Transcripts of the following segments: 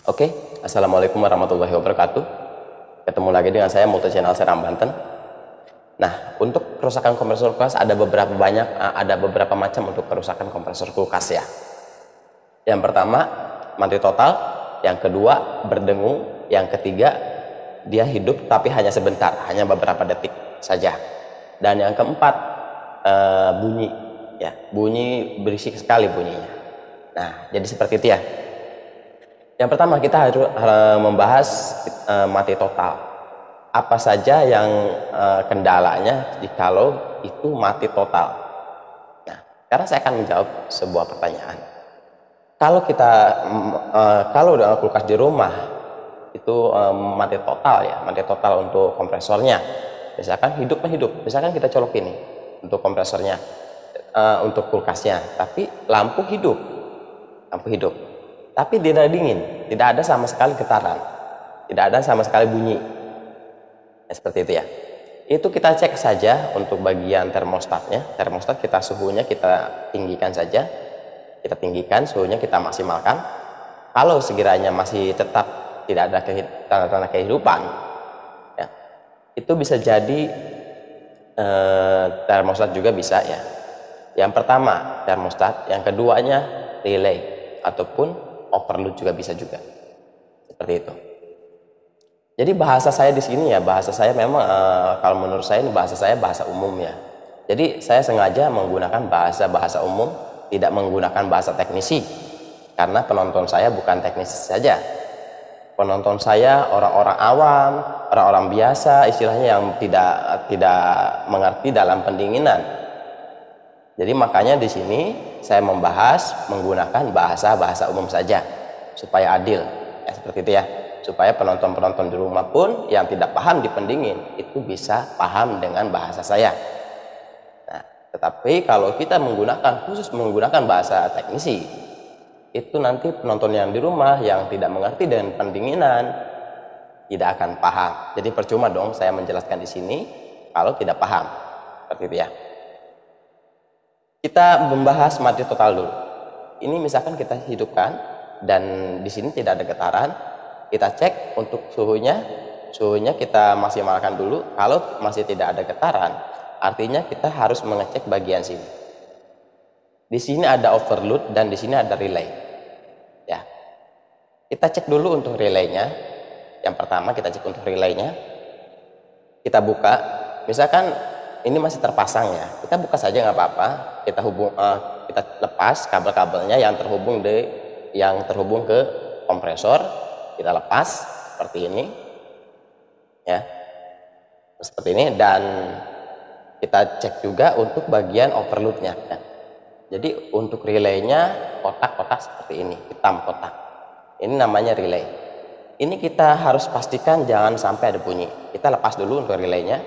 Oke, Assalamualaikum warahmatullahi wabarakatuh. Ketemu lagi dengan saya Multi Channel Seram Banten. Nah, untuk kerusakan kompresor kulkas ada beberapa macam untuk kerusakan kompresor kulkas ya. Yang pertama, mati total. Yang kedua, berdengung. Yang ketiga, dia hidup tapi hanya sebentar, hanya beberapa detik saja. Dan yang keempat, bunyi, ya, bunyi berisik sekali bunyinya. Nah, jadi seperti itu ya. Yang pertama kita harus membahas mati total. Apa saja yang kendalanya jikalau itu mati total? Nah, sekarang saya akan menjawab sebuah pertanyaan. Kalau dalam kulkas di rumah itu mati total ya, mati total untuk kompresornya. Misalkan hidup, misalkan kita colok ini untuk kompresornya, untuk kulkasnya, tapi lampu hidup, tapi tidak dingin, tidak ada sama sekali getaran, tidak ada sama sekali bunyi. Ya, seperti itu ya. Itu kita cek saja untuk bagian termostatnya. Termostat kita suhunya kita tinggikan saja, kita tinggikan suhunya, kita maksimalkan. Kalau sekiranya masih tetap tidak ada tanda-tanda kehidupan, ya, itu bisa jadi termostat juga bisa ya. Yang pertama termostat, yang keduanya relay ataupun overload juga bisa juga. Seperti itu. Jadi bahasa saya di sini ya, bahasa saya memang kalau menurut saya ini bahasa saya bahasa umum ya. Jadi saya sengaja menggunakan bahasa umum, tidak menggunakan bahasa teknisi. Karena penonton saya bukan teknisi saja. Penonton saya orang-orang awam, orang-orang biasa, istilahnya yang tidak mengerti dalam pendinginan. Jadi makanya di sini saya membahas menggunakan bahasa umum saja supaya adil, ya, seperti itu ya. Supaya penonton-penonton di rumah pun yang tidak paham di pendingin itu bisa paham dengan bahasa saya. Nah, tetapi kalau kita khusus menggunakan bahasa teknisi, itu nanti penonton yang di rumah yang tidak mengerti dengan pendinginan tidak akan paham. Jadi percuma dong saya menjelaskan di sini kalau tidak paham. Seperti itu ya. Kita membahas mati total dulu. Ini misalkan kita hidupkan dan di sini tidak ada getaran, kita cek untuk suhunya kita maksimalkan dulu. Kalau masih tidak ada getaran, artinya kita harus mengecek bagian sini. Di sini ada overload dan di sini ada relay. Ya. Kita cek dulu untuk relaynya. Yang pertama kita cek untuk relaynya. Kita buka, misalkan ini masih terpasang ya, kita buka saja nggak apa-apa. Kita lepas kabel-kabelnya yang terhubung ke kompresor, kita lepas seperti ini ya, seperti ini. Dan kita cek juga untuk bagian overloadnya ya. Jadi untuk relaynya kotak-kotak seperti ini, hitam kotak, ini namanya relay. Ini kita harus pastikan jangan sampai ada bunyi. Kita lepas dulu untuk relaynya,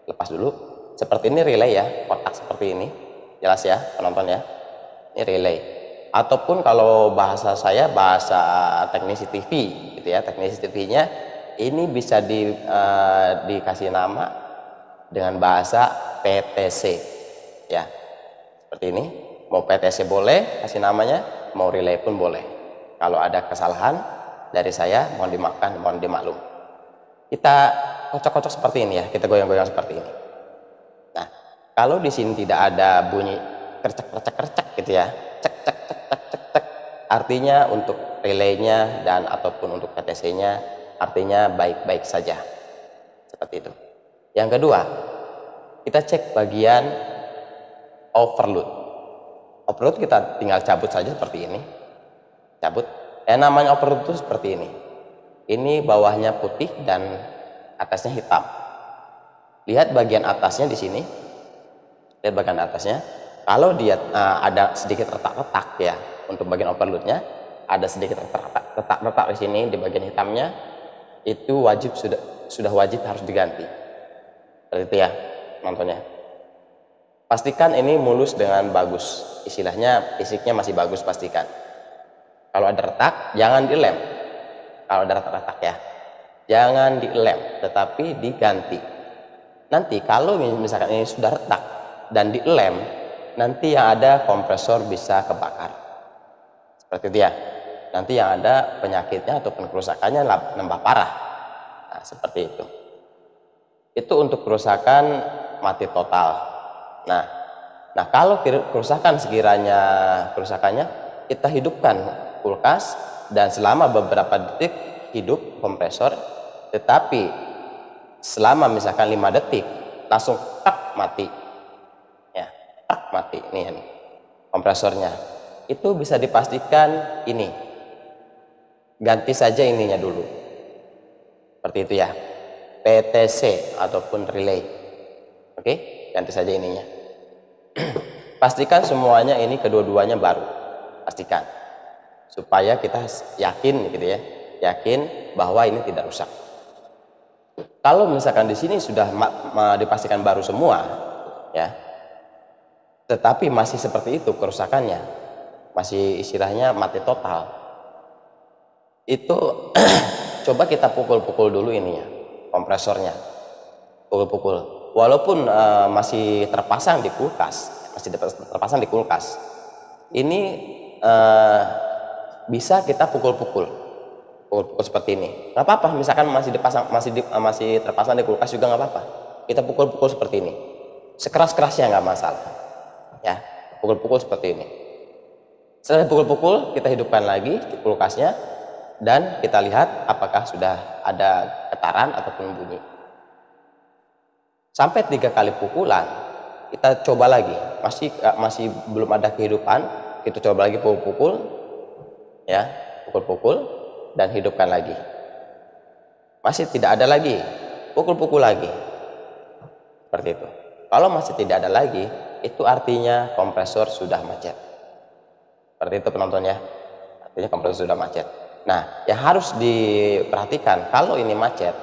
lepas dulu. Seperti ini relay ya, kotak seperti ini, jelas ya penonton ya, ini relay. Ataupun kalau bahasa saya bahasa teknisi TV gitu ya, teknisi TV-nya ini bisa dikasih nama dengan bahasa PTC ya, seperti ini. Mau PTC boleh kasih namanya, mau relay pun boleh. Kalau ada kesalahan dari saya mohon dimaafkan, mohon dimaklum. Kita kocok-kocok seperti ini ya, kita goyang-goyang seperti ini. Nah, kalau di sini tidak ada bunyi kercek gitu ya, cek cek cek cek cek cek, artinya untuk relaynya dan ataupun untuk PTC-nya artinya baik-baik saja. Seperti itu. Yang kedua, kita cek bagian overload. Overload kita tinggal cabut saja seperti ini. Cabut. Namanya overload itu seperti ini. Ini bawahnya putih dan atasnya hitam. Lihat bagian atasnya di sini. Lihat bagian atasnya. Kalau dia ada sedikit retak-retak ya, untuk bagian overloadnya ada sedikit retak-retak di sini di bagian hitamnya, itu sudah wajib harus diganti. Seperti itu ya, nontonnya. Pastikan ini mulus dengan bagus. Istilahnya fisiknya masih bagus, pastikan. Kalau ada retak jangan dilem. Kalau ada retak-retak ya, jangan dilem, tetapi diganti. Nanti kalau misalkan ini sudah retak dan dilem, nanti yang ada kompresor bisa kebakar. Seperti itu ya. nanti yang ada penyakitnya ataupun kerusakannya nambah parah. Nah, seperti itu. Itu untuk kerusakan mati total. Nah, kalau kerusakan sekiranya kerusakannya kita hidupkan kulkas dan selama beberapa detik hidup kompresor, tetapi selama misalkan 5 detik langsung tak mati. Ya, tak mati nih kompresornya. Itu bisa dipastikan ini. Ganti saja ininya dulu. Seperti itu ya. PTC ataupun relay. Oke, ganti saja ininya. Pastikan semuanya ini kedua-duanya baru. Pastikan. Supaya kita yakin gitu ya. Yakin bahwa ini tidak rusak. Kalau misalkan di sini sudah dipastikan baru semua, ya. Tetapi masih seperti itu kerusakannya. Masih istilahnya mati total. Itu coba kita pukul-pukul dulu ininya, kompresornya. Pukul-pukul. Walaupun masih terpasang di kulkas, ini bisa kita pukul-pukul seperti ini. Nggak apa-apa, misalkan masih terpasang di kulkas juga nggak apa-apa. Kita pukul-pukul seperti ini. Sekeras-kerasnya nggak masalah. Ya, pukul-pukul seperti ini. Setelah pukul-pukul, kita hidupkan lagi kulkasnya dan kita lihat apakah sudah ada getaran ataupun bunyi. Sampai 3 kali pukulan, kita coba lagi, masih belum ada kehidupan, kita coba lagi pukul, ya, pukul dan hidupkan lagi. Masih tidak ada lagi, pukul lagi, seperti itu. Kalau masih tidak ada lagi, itu artinya kompresor sudah macet. Seperti itu penontonnya, artinya kompresor sudah macet. Nah, yang harus diperhatikan kalau ini macet,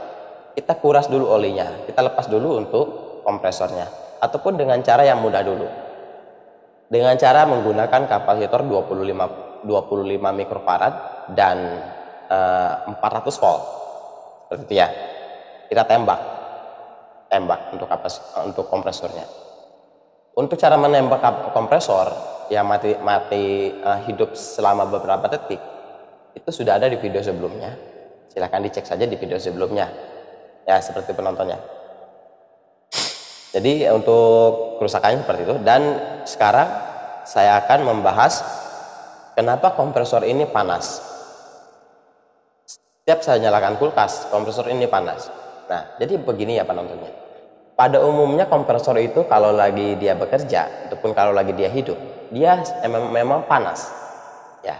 kita kuras dulu olinya, kita lepas dulu untuk kompresornya, ataupun dengan cara yang mudah dulu, dengan cara menggunakan kapasitor 25 mikrofarad dan 400 volt, seperti itu ya. Kita tembak untuk kompresornya. Untuk cara menembak kompresor yang mati hidup selama beberapa detik, itu sudah ada di video sebelumnya. Silahkan dicek saja di video sebelumnya. Ya, seperti penontonnya. Jadi untuk kerusakannya seperti itu. Dan sekarang saya akan membahas kenapa kompresor ini panas. Setiap saya nyalakan kulkas, kompresor ini panas. Nah, jadi begini ya penontonnya. Pada umumnya kompresor itu kalau lagi dia bekerja ataupun kalau lagi dia hidup, dia memang panas. Ya.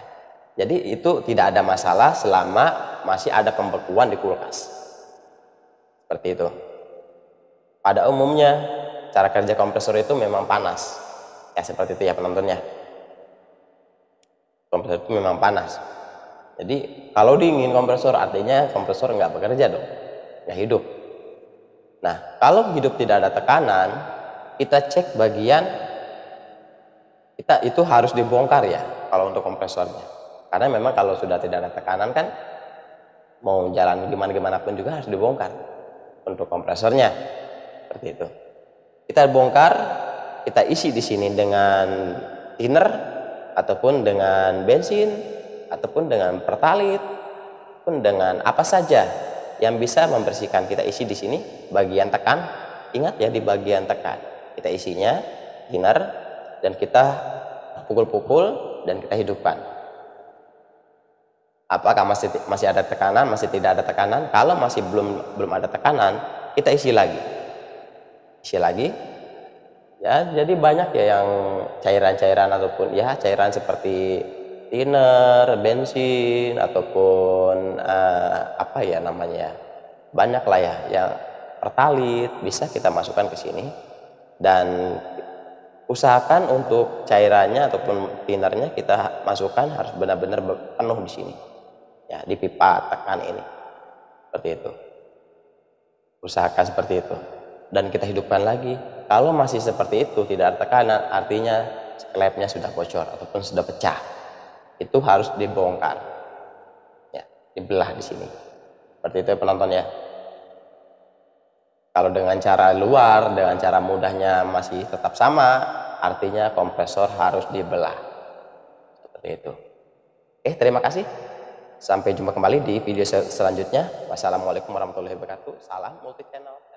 Jadi itu tidak ada masalah selama masih ada pembekuan di kulkas. Seperti itu. Pada umumnya cara kerja kompresor itu memang panas. Ya, seperti itu ya penontonnya. Kompresor itu memang panas. Jadi kalau dingin kompresor artinya kompresor nggak bekerja dong, nggak hidup. Nah, kalau hidup tidak ada tekanan, kita cek bagian kita itu harus dibongkar ya kalau untuk kompresornya. Karena memang kalau sudah tidak ada tekanan kan mau jalan gimana pun juga harus dibongkar. Untuk kompresornya seperti itu. Kita bongkar, kita isi di sini dengan thinner ataupun dengan bensin ataupun dengan pertalit ataupun dengan apa saja yang bisa membersihkan. Kita isi di sini bagian tekan. Ingat ya, di bagian tekan kita isinya thinner dan kita pukul-pukul dan kita hidupkan. Apakah masih ada tekanan, masih tidak ada tekanan? Kalau masih belum ada tekanan, kita isi lagi. Ya, jadi banyak ya yang cairan-cairan ataupun ya cairan seperti thinner, bensin ataupun apa ya namanya? Banyak lah ya yang pertalit bisa kita masukkan ke sini dan usahakan untuk cairannya ataupun thinnernya kita masukkan harus benar-benar penuh di sini. Ya, di pipa tekan ini seperti itu, usahakan seperti itu dan kita hidupkan lagi. Kalau masih seperti itu tidak ada tekanan, artinya klepnya sudah bocor ataupun sudah pecah, itu harus dibongkar ya, dibelah di sini seperti itu penonton ya. Kalau dengan cara luar, dengan cara mudahnya masih tetap sama, artinya kompresor harus dibelah seperti itu. Terima kasih. Sampai jumpa kembali di video selanjutnya. Wassalamualaikum warahmatullahi wabarakatuh. Salam multi channel.